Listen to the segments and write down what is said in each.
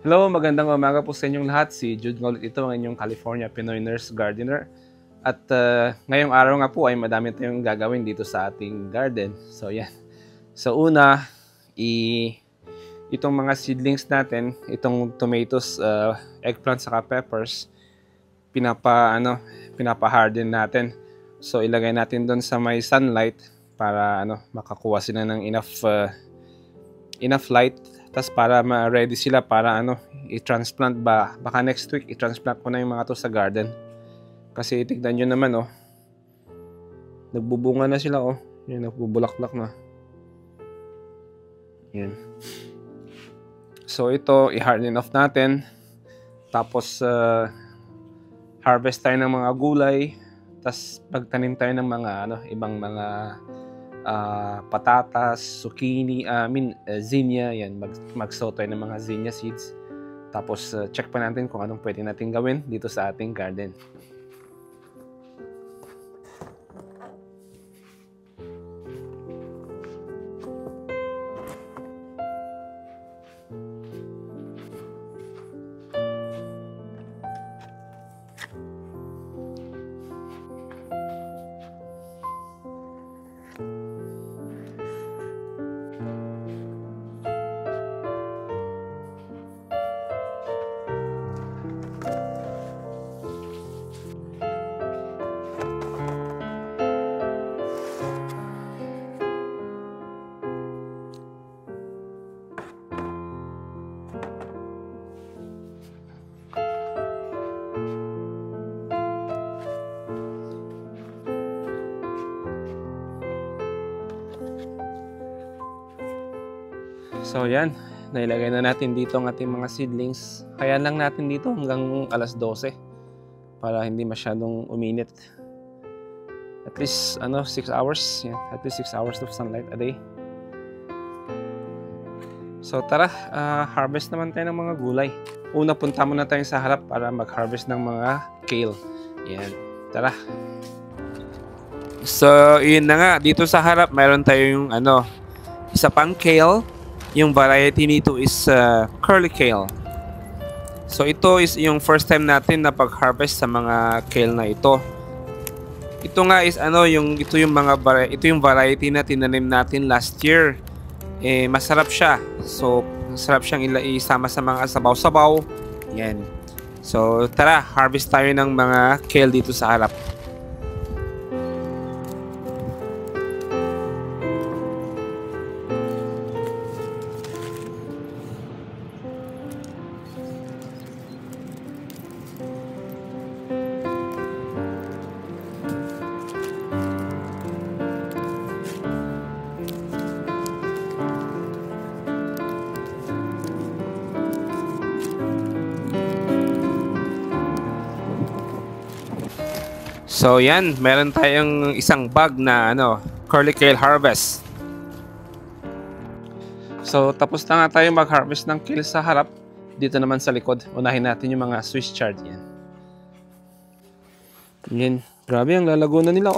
Hello, magandang umaga po sa inyong lahat. Si Jude nga ulit ito, ang inyong California Pinoy Nurse Gardener. At ngayong araw nga po ay madami tayong gagawin dito sa ating garden. So yan. So una, itong mga seedlings natin, itong tomatoes, eggplant saka peppers, pinapa-harden natin. So ilagay natin doon sa may sunlight para makakuha sila ng enough light. Tas para ma-ready sila para i-transplant ba. Baka next week i-transplant ko na yung mga to sa garden. Kasi tignan nyo naman nagbubunga na sila Yan, nagbubulaklak na. Yan. So ito, i-harden off natin. Tapos harvest tayo ng mga gulay. Tas pagtanim tayo ng mga ibang mga patatas, zucchini, zinnia, yan, mag-sow tayo ng mga zinnia seeds. Tapos check pa natin kung anong pwede natin gawin dito sa ating garden. So yan, nailagay na natin dito ang ating mga seedlings. Kaya lang natin dito hanggang alas 12 para hindi masyadong uminit. At least 6 hours, yan, at least 6 hours of sunlight a day. So tara, harvest naman tayo ng mga gulay. Una, punta muna tayo sa harap para mag-harvest ng mga kale. Yan, tara. So yun na nga, dito sa harap mayroon tayong isa pang kale. Yung variety nito is curly kale. So ito is yung first time natin na pag-harvest sa mga kale na ito. Ito nga is ito yung variety na tinanim natin last year. Masarap siya. So masarap siyang isama sa mga sabaw-sabaw. Yan. So tara, harvest tayo ng mga kale dito sa harap. So yan, meron tayong isang bag na curly kale harvest. So tapos na nga tayo mag-harvest ng kale sa harap. Dito naman sa likod, unahin natin yung mga Swiss chard yan. Yan, grabe ang lalago na nila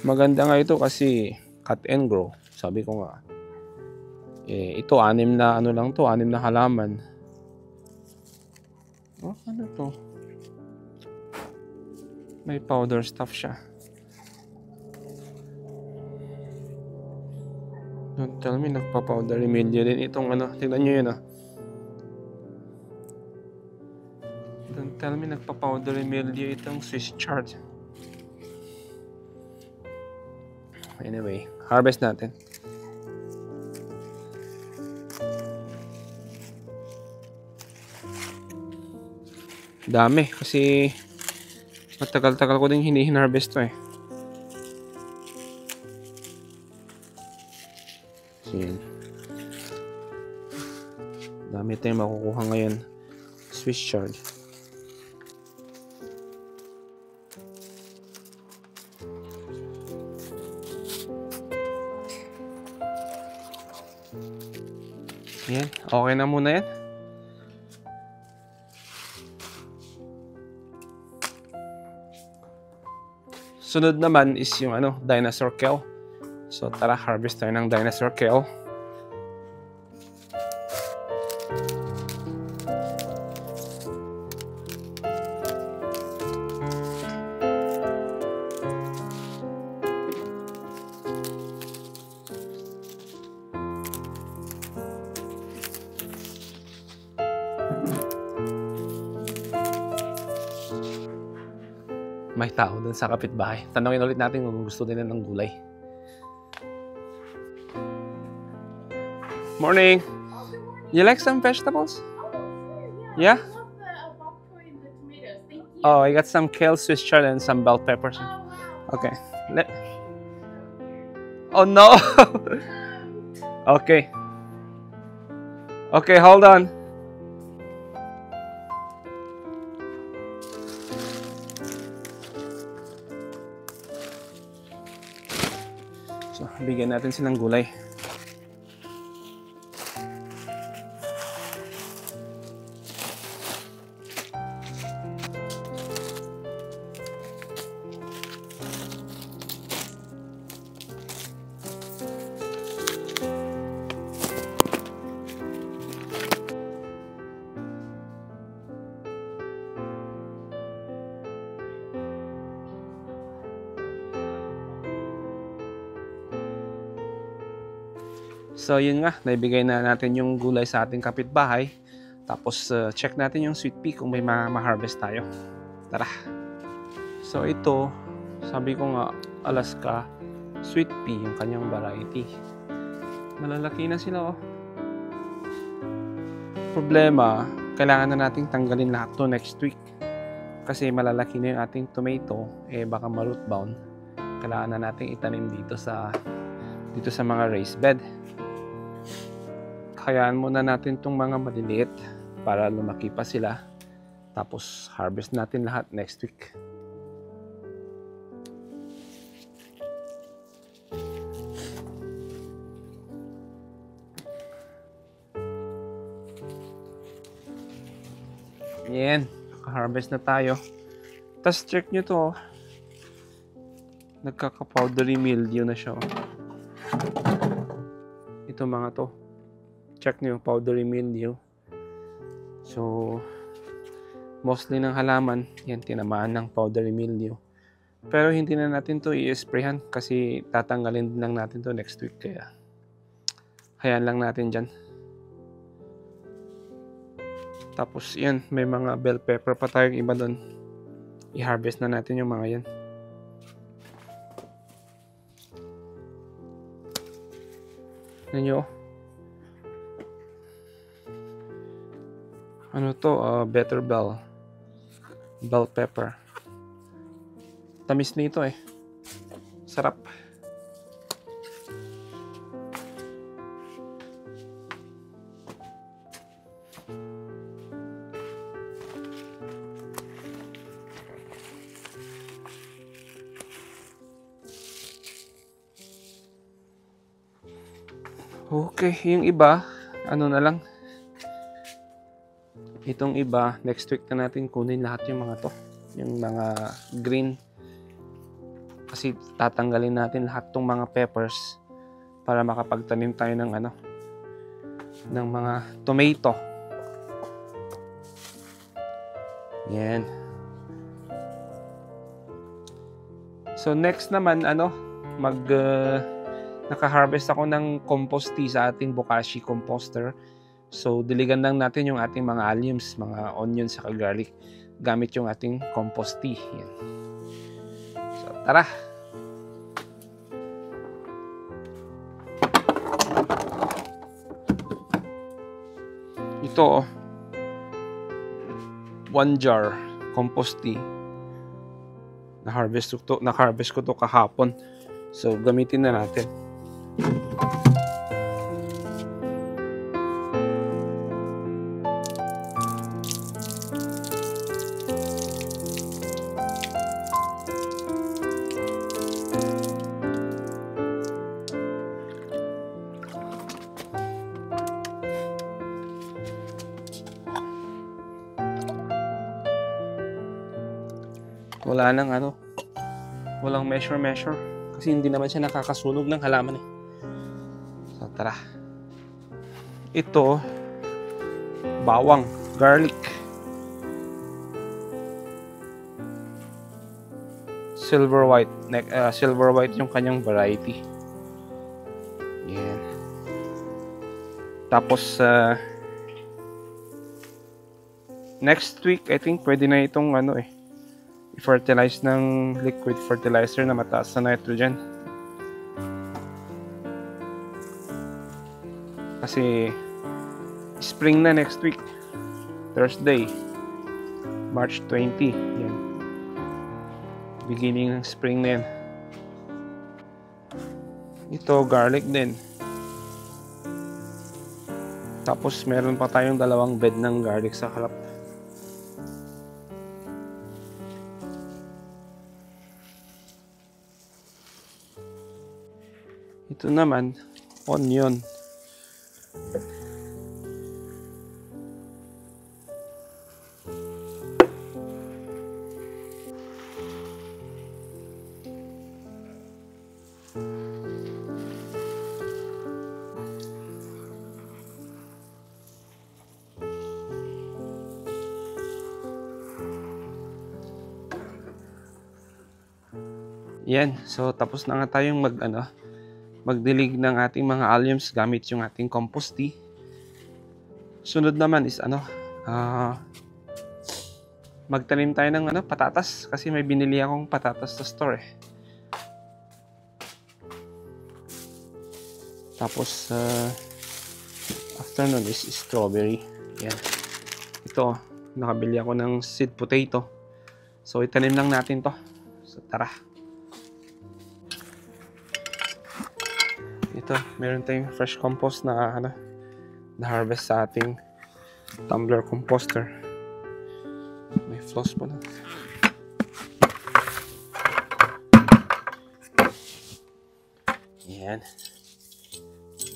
Maganda nga ito kasi cut and grow. Sabi ko nga. Ito 6 na lang to, 6 na halaman. Ano to? May powder stuff siya. Don't tell me nagpa-powder mildew din itong tingnan nyo yun Don't tell me nagpa-powder mildew itong Swiss chard. Anyway, harvest natin. Dami kasi matagal-tagal ko din hini-harvest to So, yan. Dami tayong makukuha ngayon. Swiss chard. Yan, okay na muna yan. Sunod naman is yung dinosaur kale. So tara, harvest tayo ng dinosaur kale. May tao dun sa kapitbahay. Tanungin ulit natin kung gusto nila ng gulay. Morning! You like some vegetables? Yeah? I love the bok choy and the tomatoes. Thank you. Oh, I got some kale, Swiss chard, and some bell peppers. Oh, wow. Okay. Oh no! Okay. Okay, hold on. So, bigyan natin silang gulay. So yun nga, naibigay na natin yung gulay sa ating kapitbahay. Tapos check natin yung sweet pea kung may ma-harvest tayo. Tara! So ito, sabi ko nga, Alaska sweet pea yung kanyang variety. Malalaki na sila oh. Problema, kailangan na nating tanggalin lahat to next week. Kasi malalaki na yung ating tomato, baka ma-root bound. Kailangan na nating itanim dito sa mga raised bed. Hayaan muna natin itong mga maliliit para lumaki pa sila. Tapos harvest natin lahat next week. Yan, harvest na tayo. Tapos check nyo to. Nagkaka-powdery mildew na siya. Ito mga to. Check nyo, powdery mildew. So, mostly ng halaman, yan, tinamaan ng powdery mildew. Pero hindi na natin to i-sprayhan kasi tatanggalin din lang natin to next week. Kaya, hayaan lang natin dyan. Tapos, yan, may mga bell pepper pa tayong iba doon. I-harvest na natin yung mga yan. Yan nyo. Ano to? Better bell pepper. Tamis nito eh. Sarap. Okay, yung iba, ano na lang. Itong iba, next week na natin kunin lahat yung mga to. Yung mga green. Kasi tatanggalin natin lahat tong mga peppers para makapagtanim tayo ng ng mga tomato. Yan. So next naman, naka-harvest ako ng compost tea sa ating Bokashi composter. So, diligan lang natin yung ating mga alliums, mga onions, saka garlic, gamit yung ating compost tea. Yan. So, tara! Ito, 1 jar compost tea. Na-harvest ko to kahapon. So, gamitin na natin. Wala nang walang measure kasi hindi naman siya nakakasunog ng halaman eh. So tara. Ito bawang, garlic, silver white yung kanyang variety. Yan. Tapos next week I think pwede na itong i-fertilize ng liquid fertilizer na mataas sa nitrogen. Kasi spring na next week. Thursday, March 20. Yan. Beginning ng spring na yan. Ito, garlic din. Tapos meron pa tayong dalawang bed ng garlic sa harap. Ito naman, onion. Yan, so tapos na nga tayong magdilig ng ating mga alliums gamit yung ating compost tea. Sunod naman is magtanim tayo ng patatas kasi may binili akong patatas sa store eh. Tapos after nun is strawberry. Yan. Ito, nakabili ako ng seed potato. So itanim lang natin to. So tara. Ito, meron tayong fresh compost na na-harvest sa ating tumbler composter. May floss pa na. Yan.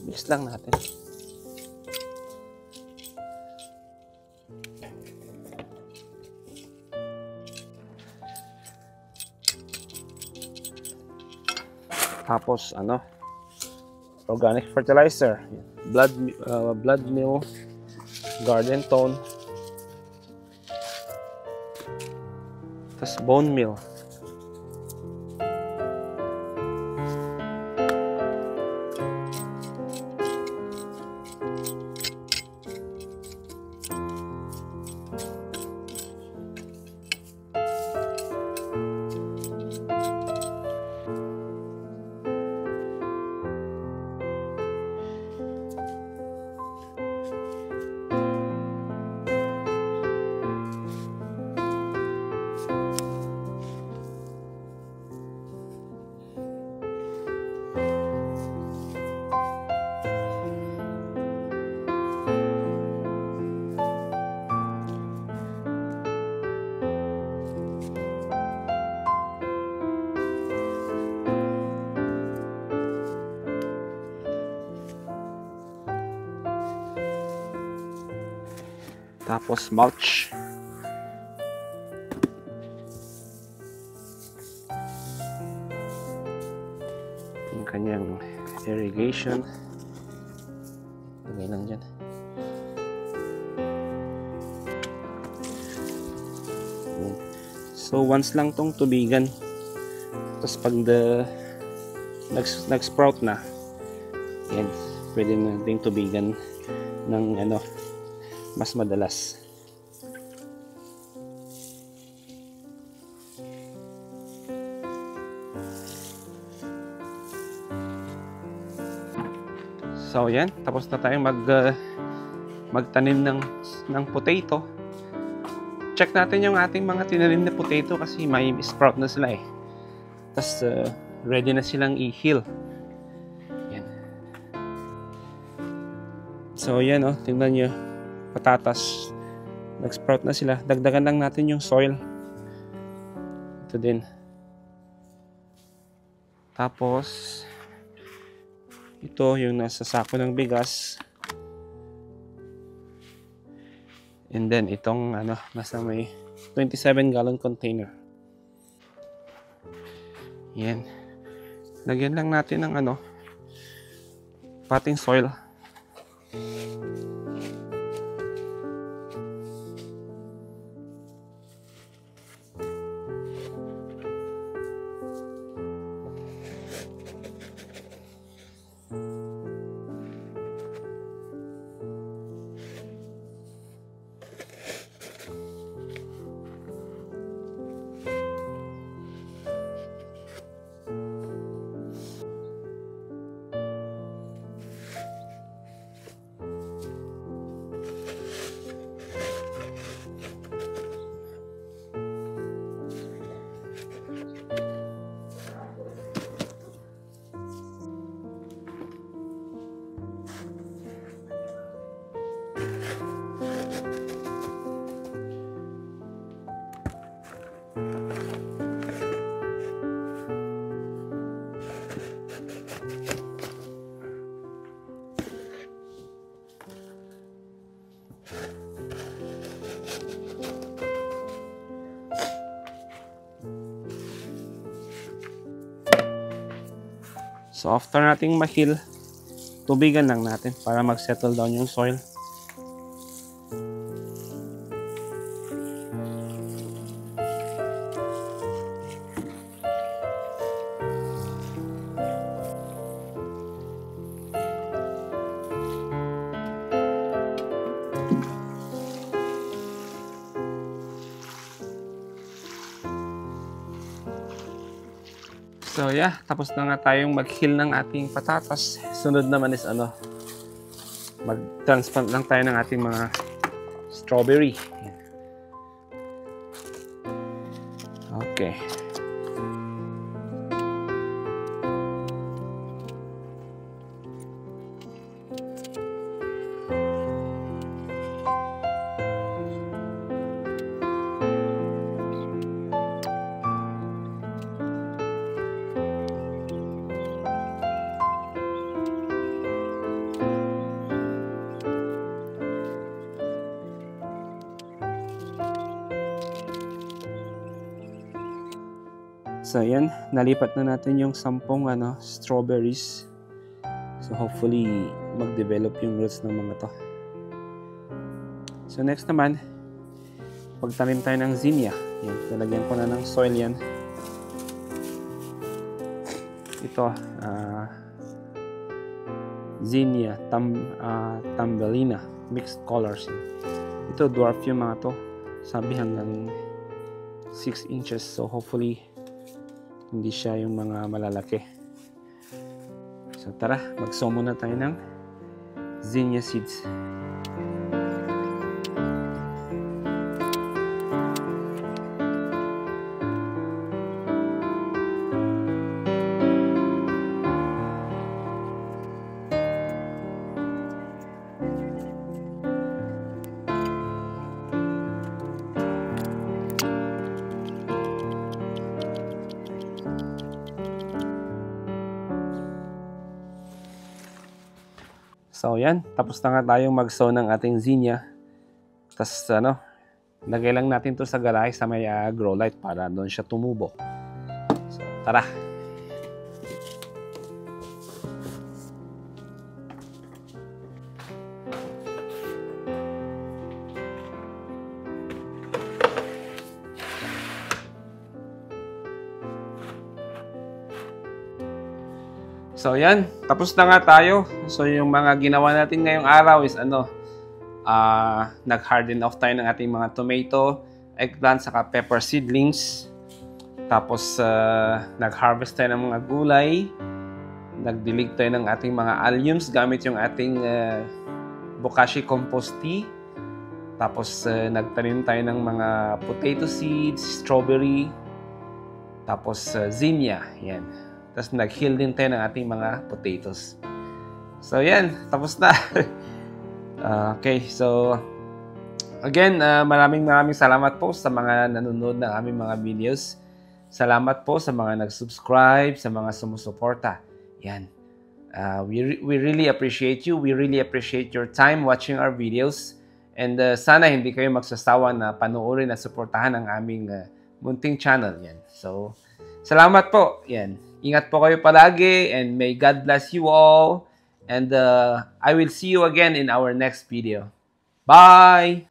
Mix lang natin. Tapos organic fertilizer, blood meal, garden tone, tapos bone meal. Tapos mulch. Yung kanyang irrigation. Lagay lang dyan. So once lang tong tubigan. Tapos pag nag-sprout na, yan, pwede nating tubigan ng mas madalas. So yan, tapos na tayong magtanim ng potato. Check natin yung ating mga tinanim na potato kasi may sprout na sila eh. Tapos ready na silang i-heal. Yan. So yan tingnan nyo. Patatas, nag-sprout na sila. Dagdagan lang natin yung soil. Ito din. Tapos ito yung nasa sako ng bigas. And then itong nasa may 27 gallon container. Yan. Lagyan lang natin ng ano, potting soil. So after nating ma-heal, tubigan lang natin para mag-settle down yung soil. So yeah, tapos na nga tayong mag-heal ng ating patatas. Sunod naman is ano, mag-transplant lang tayo ng ating mga strawberry. Okay. So yan, nalipat na natin yung 10 strawberries. So hopefully mag-develop yung roots ng mga to. So next naman, pagtanim tayo ng zinnia. Yan, lalagyan ko na ng soil yan. Ito, zinnia, tambelina, mixed colors. Ito, dwarf yung mga to. Sabi hanggang 6 inches. So hopefully, hindi siya yung mga malalaki. So tara, mag-sow muna tayo ng zinnia seeds. So yan, tapos na nga tayong mag-sow ng ating zinnia. Tapos ano, lagay lang natin to sa garahe sa may grow light para doon siya tumubo. So tara. So yan, tapos na nga tayo. So yung mga ginawa natin ngayong araw is ano, nag-harden off tayo ng ating mga tomato, eggplant, saka pepper seedlings. Tapos nag-harvest tayo ng mga gulay. Nagdilig tayo ng ating mga alliums gamit yung ating bokashi compost tea. Tapos nagtanim tayo ng mga potato seeds, strawberry, tapos zinnia. Yan. Tapos nag-heal din tayo ng ating mga potatoes. So yan, tapos na. Okay, so again, maraming salamat po sa mga nanonood ng aming mga videos. Salamat po sa mga nag-subscribe, sa mga sumusuporta. Yan. We really appreciate you. We really appreciate your time watching our videos. And sana hindi kayo magsasawa na panoorin at suportahan ang aming munting channel. Yan. So, Salamat po. Yan. Ingat po kayo palagi and may God bless you all. And I will see you again in our next video. Bye!